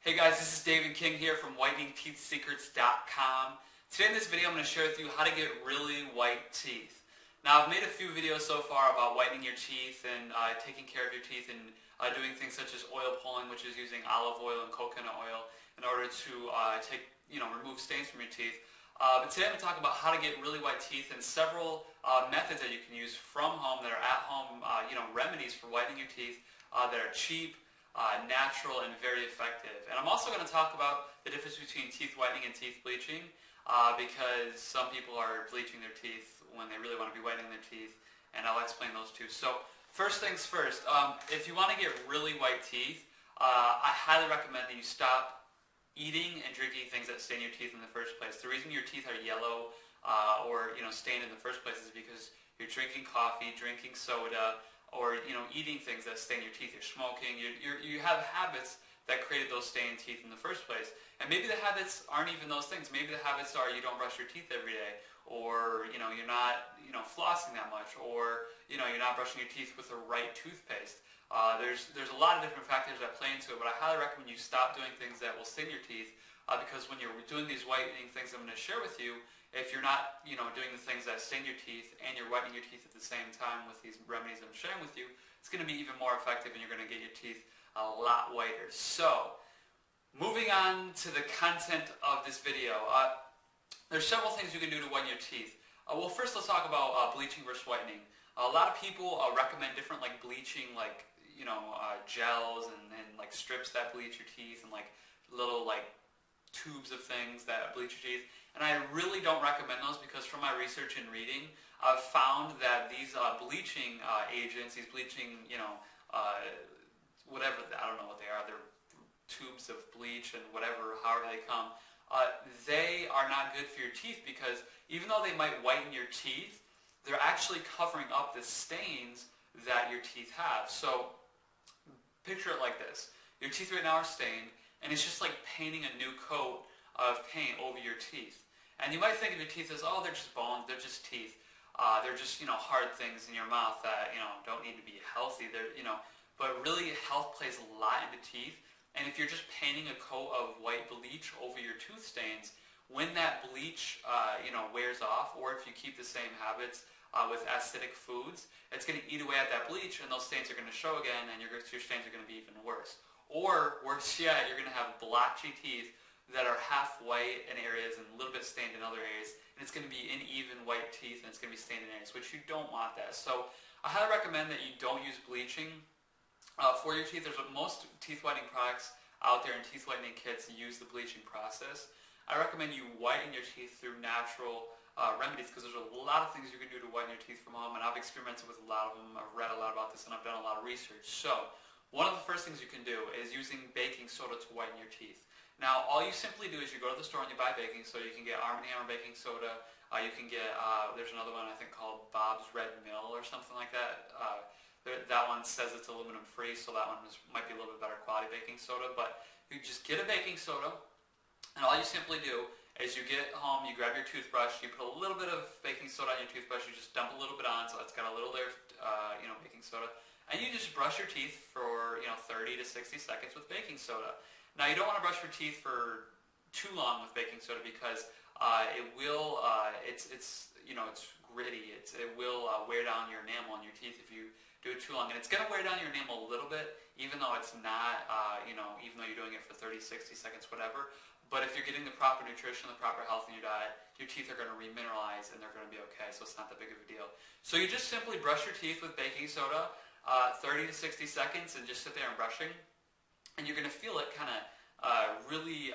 Hey guys, this is David King here from whiteningteethsecrets.com. Today in this video I'm going to share with you how to get really white teeth. Now I've made a few videos so far about whitening your teeth and taking care of your teeth and doing things such as oil pulling, which is using olive oil and coconut oil in order to remove stains from your teeth. But today I'm going to talk about how to get really white teeth and several methods that you can use from home that are at-home remedies for whitening your teeth that are cheap, natural, and very effective. And I'm also going to talk about the difference between teeth whitening and teeth bleaching because some people are bleaching their teeth when they really want to be whitening their teeth, and I'll explain those two. So first things first, if you want to get really white teeth, I highly recommend that you stop eating and drinking things that stain your teeth in the first place. The reason your teeth are yellow or stained in the first place is because you're drinking coffee, drinking soda, or eating things that stain your teeth. You're smoking. You have habits that created those stained teeth in the first place. And maybe the habits aren't even those things. Maybe the habits are you don't brush your teeth every day, or you're not flossing that much, or you're not brushing your teeth with the right toothpaste. There's a lot of different factors that play into it, but I highly recommend you stop doing things that will stain your teeth because when you're doing these whitening things I'm going to share with you, if you're not doing the things that stain your teeth and you're whitening your teeth at the same time with these remedies I'm sharing with you, it's going to be even more effective and you're going to get your teeth a lot whiter. So, moving on to the content of this video, there's several things you can do to whiten your teeth. Well, first let's talk about bleaching versus whitening. A lot of people recommend different bleaching, gels and strips that bleach your teeth and little tubes of things that bleach your teeth. And I really don't recommend those because from my research and reading, I've found that these bleaching agents, these bleaching, whatever, I don't know what they are, they're tubes of bleach and whatever, however they come, they are not good for your teeth because even though they might whiten your teeth, they're actually covering up the stains that your teeth have. So picture it like this. Your teeth right now are stained, and it's just like painting a new coat of paint over your teeth. And you might think of your teeth as, oh, they're just bones, they're just teeth. They're just, hard things in your mouth that, don't need to be healthy. But really health plays a lot into teeth. And if you're just painting a coat of white bleach over your tooth stains, when that bleach, wears off, or if you keep the same habits with acidic foods, it's going to eat away at that bleach and those stains are going to show again and your stains are going to be even worse. Or, worse yet, you're going to have blotchy teeth that are half white in areas and a little bit stained in other areas, and it's going to be uneven white teeth and it's going to be stained in areas, which you don't want that. So I highly recommend that you don't use bleaching for your teeth. There's most teeth whitening products out there and teeth whitening kits use the bleaching process. I recommend you whiten your teeth through natural remedies because there's a lot of things you can do to whiten your teeth from home, and I've experimented with a lot of them. I've read a lot about this and I've done a lot of research. So one of the first things you can do is using baking soda to whiten your teeth. Now, all you simply do is you go to the store and you buy baking soda. You can get Arm & Hammer baking soda. You can get, there's another one I think called Bob's Red Mill or something like that. That one says it's aluminum free, so that one might be a little bit better quality baking soda. But you just get a baking soda, and all you simply do is you get home, you grab your toothbrush, you put a little bit of baking soda on your toothbrush, you just dump a little bit on so it's got a little layer of baking soda. And you just brush your teeth for 30 to 60 seconds with baking soda. Now you don't want to brush your teeth for too long with baking soda because it will it's gritty. It will wear down your enamel on your teeth if you do it too long, and it's going to wear down your enamel a little bit, even though it's not even though you're doing it for 30, 60 seconds, whatever. But if you're getting the proper nutrition, the proper health in your diet, your teeth are going to remineralize and they're going to be okay. So it's not that big of a deal. So you just simply brush your teeth with baking soda. 30 to 60 seconds and just sit there and brushing, and you're going to feel it kind of really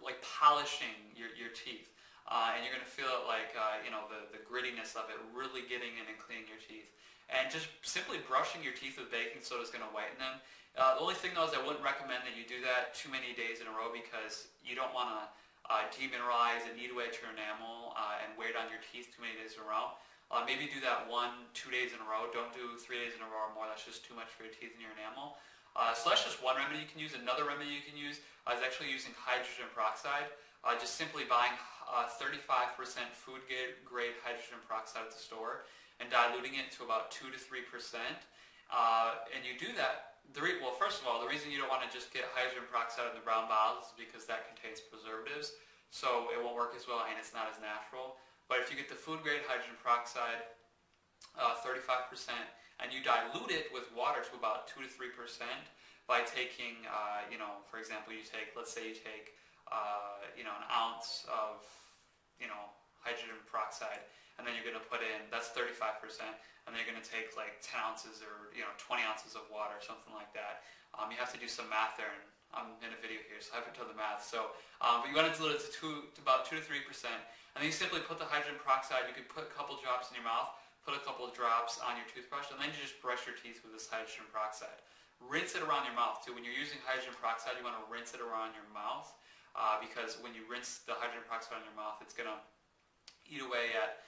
like polishing your teeth, and you're going to feel it like the grittiness of it really getting in and cleaning your teeth. And just simply brushing your teeth with baking soda is going to whiten them. The only thing though is I wouldn't recommend that you do that too many days in a row because you don't want to demineralize and eat away at your enamel and wear down your teeth too many days in a row. Maybe do that 1-2 days in a row. Don't do 3 days in a row or more. That's just too much for your teeth and your enamel. So that's just one remedy you can use. Another remedy you can use is actually using hydrogen peroxide. Just simply buying 35% food grade hydrogen peroxide at the store and diluting it to about 2 to 3%. And you do that well, first of all, the reason you don't want to just get hydrogen peroxide in the brown bottles is because that contains preservatives, so it won't work as well and it's not as natural. But if you get the food grade hydrogen peroxide, 35%, and you dilute it with water to about 2 to 3% by taking, for example, let's say you take, an ounce of, hydrogen peroxide, and then you're going to put in, that's 35%, and then you're going to take like 10 ounces or 20 ounces of water, something like that. You have to do some math there, and I'm in a video here, so I haven't done the math. So, but you want to dilute it to about 2 to 3%, and then you simply put the hydrogen peroxide. You could put a couple drops in your mouth, put a couple of drops on your toothbrush, and then you just brush your teeth with this hydrogen peroxide. Rinse it around your mouth too. When you're using hydrogen peroxide, you want to rinse it around your mouth because when you rinse the hydrogen peroxide on your mouth, it's going to eat away at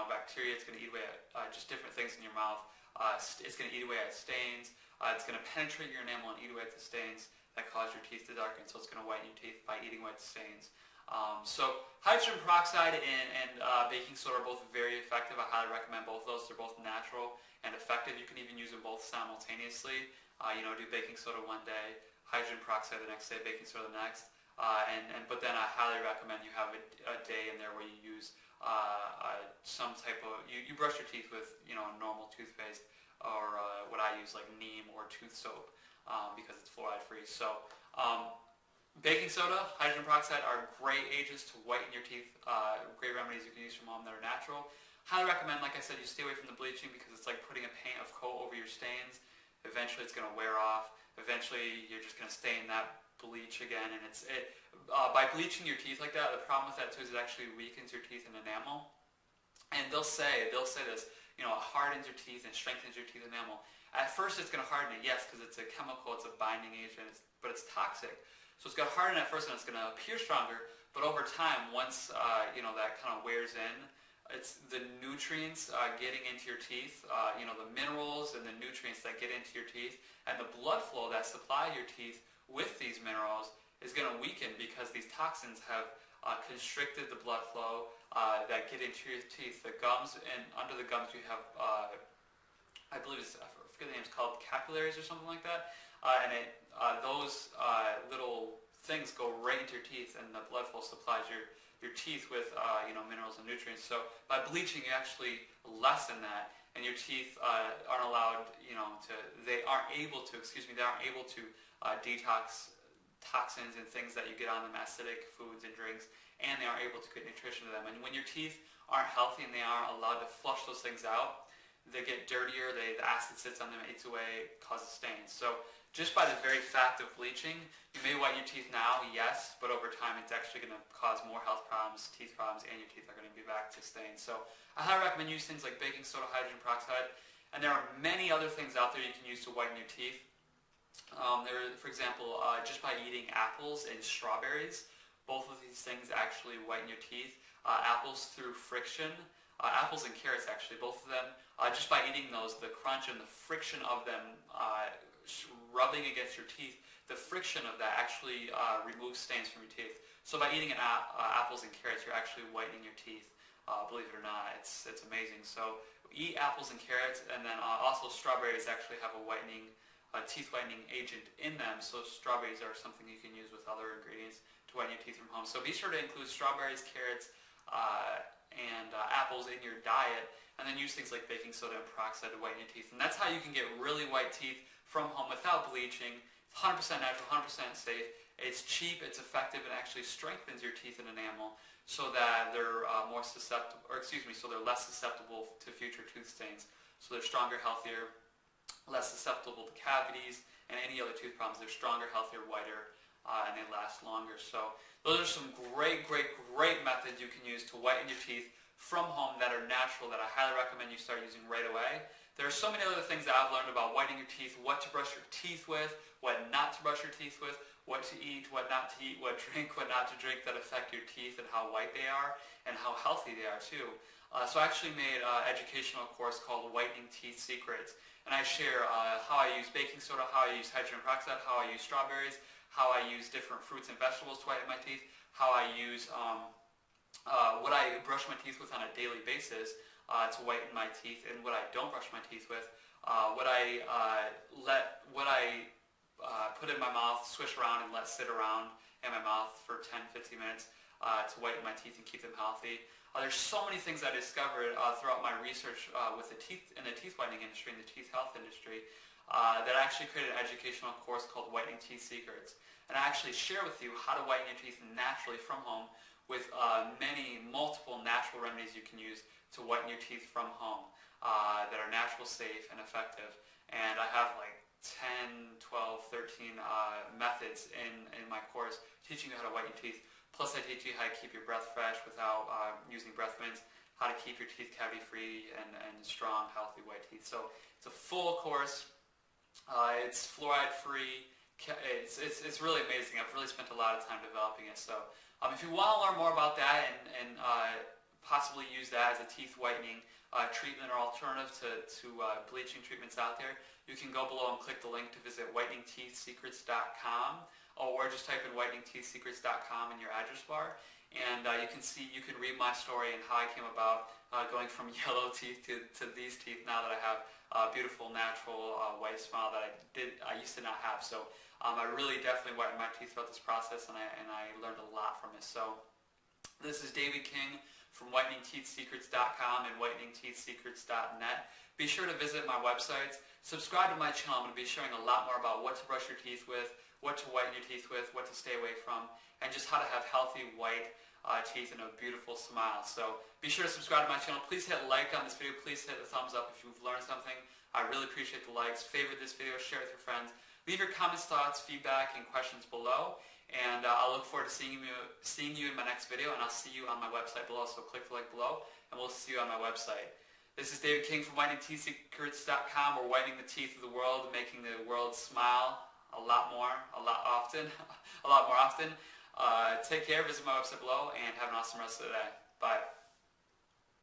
bacteria. It's going to eat away at just different things in your mouth. It's going to eat away at stains. It's going to penetrate your enamel and eat away at the stains that cause your teeth to darken. So it's going to whiten your teeth by eating away at the stains. So hydrogen peroxide and baking soda are both very effective. I highly recommend both of those. They're both natural and effective. You can even use them both simultaneously. Do baking soda one day, hydrogen peroxide the next day, baking soda the next. But then I highly recommend you have a day in there where you use some type of, you brush your teeth with normal toothpaste or what I use like neem or tooth soap because it's fluoride free. So baking soda, hydrogen peroxide are great agents to whiten your teeth, great remedies you can use from home that are natural. Highly recommend, like I said, you stay away from the bleaching because it's like putting a paint of coat over your stains. Eventually it's going to wear off. Eventually you're just going to stain that bleach again, and by bleaching your teeth like that, the problem with that too is it actually weakens your teeth and enamel. And they'll say this, it hardens your teeth and strengthens your teeth enamel. At first it's going to harden it, yes, because it's a chemical, it's a binding agent, but it's toxic. So it's going to harden at first and it's going to appear stronger, but over time, once that kind of wears in, it's the nutrients getting into your teeth, the minerals and the nutrients that get into your teeth, and the blood flow that supplies your teeth with these minerals is going to weaken because these toxins have constricted the blood flow that get into your teeth. The gums, and under the gums you have, I forget the name, it's called capillaries or something like that, those little things go right into your teeth, and the blood flow supplies your teeth with minerals and nutrients. So by bleaching you actually lessen that, and your teeth aren't allowed, they aren't able to detox toxins and things that you get on them, acidic foods and drinks, and they aren't able to get nutrition to them. And when your teeth aren't healthy and they aren't allowed to flush those things out, they get dirtier, the acid sits on them, eats away, causes stains. So just by the very fact of bleaching, you may whiten your teeth now, yes, but over time it's actually going to cause more health problems, teeth problems, and your teeth are going to be back to stains. So I highly recommend use things like baking soda, hydrogen peroxide, and there are many other things out there you can use to whiten your teeth. For example, just by eating apples and strawberries, both of these things actually whiten your teeth. Apples through friction, apples and carrots actually, both of them, just by eating those, the crunch and the friction of them rubbing against your teeth, the friction of that actually removes stains from your teeth. So by eating apples and carrots, you're actually whitening your teeth. Believe it or not, it's amazing. So eat apples and carrots, and then also strawberries actually have a teeth whitening agent in them. So strawberries are something you can use with other ingredients to whiten your teeth from home. So be sure to include strawberries, carrots, and apples in your diet, and then use things like baking soda and peroxide to whiten your teeth. And that's how you can get really white teeth from home without bleaching. It's 100% natural, 100% safe. It's cheap, it's effective, and actually strengthens your teeth and enamel so that they're so they're less susceptible to future tooth stains. So they're stronger, healthier, less susceptible to cavities and any other tooth problems. They're stronger, healthier, whiter, and they last longer. So those are some great methods you can use to whiten your teeth from home that are natural that I highly recommend you start using right away. There are so many other things that I've learned about whitening your teeth, what to brush your teeth with, what not to brush your teeth with, what to eat, what not to eat, what drink, what not to drink that affect your teeth and how white they are and how healthy they are too. So I actually made an educational course called Whitening Teeth Secrets, and I share how I use baking soda, how I use hydrogen peroxide, how I use strawberries, how I use different fruits and vegetables to whiten my teeth, how I use what I brush my teeth with on a daily basis to whiten my teeth, and what I don't brush my teeth with put in my mouth, swish around, and let sit around in my mouth for 10-15 minutes to whiten my teeth and keep them healthy. There's so many things I discovered throughout my research with the teeth in the teeth whitening industry and the teeth health industry that I actually created an educational course called Whitening Teeth Secrets. And I actually share with you how to whiten your teeth naturally from home with multiple natural remedies you can use to whiten your teeth from home that are natural, safe, and effective. And I have like 10, 12, 13 methods in my course teaching you how to whiten your teeth. Plus I teach you how to keep your breath fresh without using breath mints, how to keep your teeth cavity free and strong, healthy white teeth. So it's a full course. It's fluoride free. It's really amazing. I've really spent a lot of time developing it. So if you want to learn more about that and possibly use that as a teeth whitening treatment or alternative to bleaching treatments out there, you can go below and click the link to visit whiteningteethsecrets.com, or just type in whiteningteethsecrets.com in your address bar, and you can read my story and how I came about going from yellow teeth to these teeth now that I have a beautiful natural white smile that I used to not have. So I really definitely whitened my teeth throughout this process, and I learned a lot from it. So this is David King from whiteningteethsecrets.com and whiteningteethsecrets.net. Be sure to visit my websites. Subscribe to my channel. I'm going to be sharing a lot more about what to brush your teeth with, what to whiten your teeth with, what to stay away from, and just how to have healthy white teeth and a beautiful smile. So be sure to subscribe to my channel. Please hit like on this video. Please hit the thumbs up if you've learned something. I really appreciate the likes. Favorite this video, share it with your friends. Leave your comments, thoughts, feedback, and questions below. And I'll look forward to seeing you in my next video, and I'll see you on my website below. So click the link below, and we'll see you on my website. This is David King from whiteningteethsecrets.com. We're whitening the teeth of the world, making the world smile a lot more often. Take care, visit my website below, and have an awesome rest of the day. Bye.